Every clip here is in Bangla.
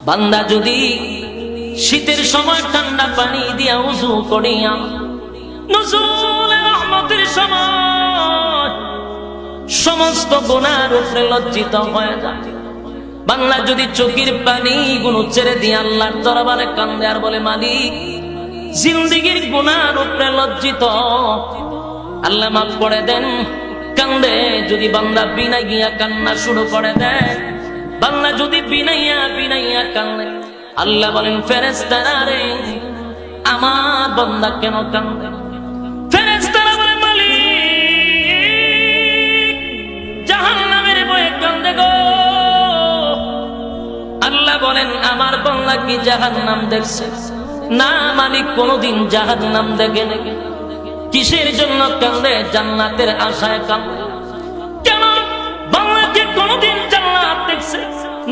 বান্দা যদি শীতের সময় ঠান্ডা পানি দিয়া উযু করিয়া নুজুলে রহমতের সময় সমস্ত গুনার উপরে লজ্জিত হয়ে যায়। বান্দা যদি চোখের পানি গুলো ছেড়ে দিয়ে আল্লাহর দরবারে কান্দে আর বলে, মালিক জিন্দেগির গুনার উপরে লজ্জিত, আল্লাহ মাফ করে দেন। কান্দে যদি বান্দা বিনা গিয়া কান্না শুরু করে দেয়, বান্দা যদি বিনাইয়া কান্দে, আল্লাহ বলেন ফেরেশতারা রে আমার বান্দা কেন কান্দে? ফেরেশতারা বলে, মালিক জাহান্নামের ভয়ে কান্দে গো। আল্লাহ বলেন আমার বান্দা কি জাহান্নাম দেখছে? না মালিক, কোনদিন জাহান্নাম দেখে নাকি। কিসের জন্য কান্দে? জান্নাতের আশায় কান্দে। কেন বান্দা কি কোনদিন জান্নাত দেখছে?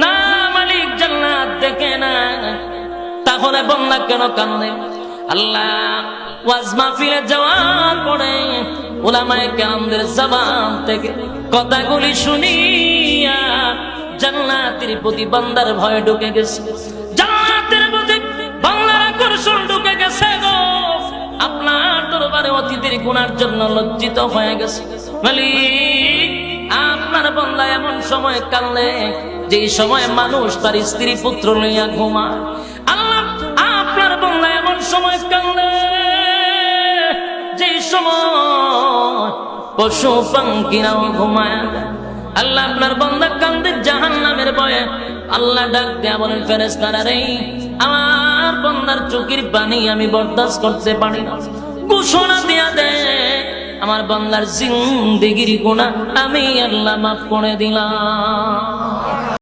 না মালিক, জান্নাত দেখে না। তাহলে বান্দা কেন কান্দে? আল্লাহ ওয়াজ মাহফিলে যাওয়ার পরে উলামায়ে কেরামদের জবান থেকে কথাগুলি শুনিয়া জান্নাতের প্রতি বান্দার ভয় ঢুকে গেছে, জান্নাতের প্রতি বান্দার আকর্ষণ ঢুকে গেছে গো। আপনার দরবারে অতীতের গুনার জন্য লজ্জিত হয়ে গেছে। মালিক আপনার বান্দা এমন সময় কান্দে যে সময় মানুষ তার স্ত্রী পুত্র লইয়া ঘুমায়। আল্লাহ আপনার বান্দা এমন সময় কান্দে যে সময় পশু পাখিরাও ঘুমায়। আল্লাহ আপনার বান্দা কান্দে জাহান্নামের ভয়ে। আল্লাহ ডাক দেয়া বলেন, ফেরেশতারা রে আমার বান্দার চোখের পানি আমি বরদাস্ত করতে পারি না। ঘোষণা দিয়া দে আমার বান্দার জিন্দেগির গুনাহ আমি আল্লাহ মাফ করে দিলাম।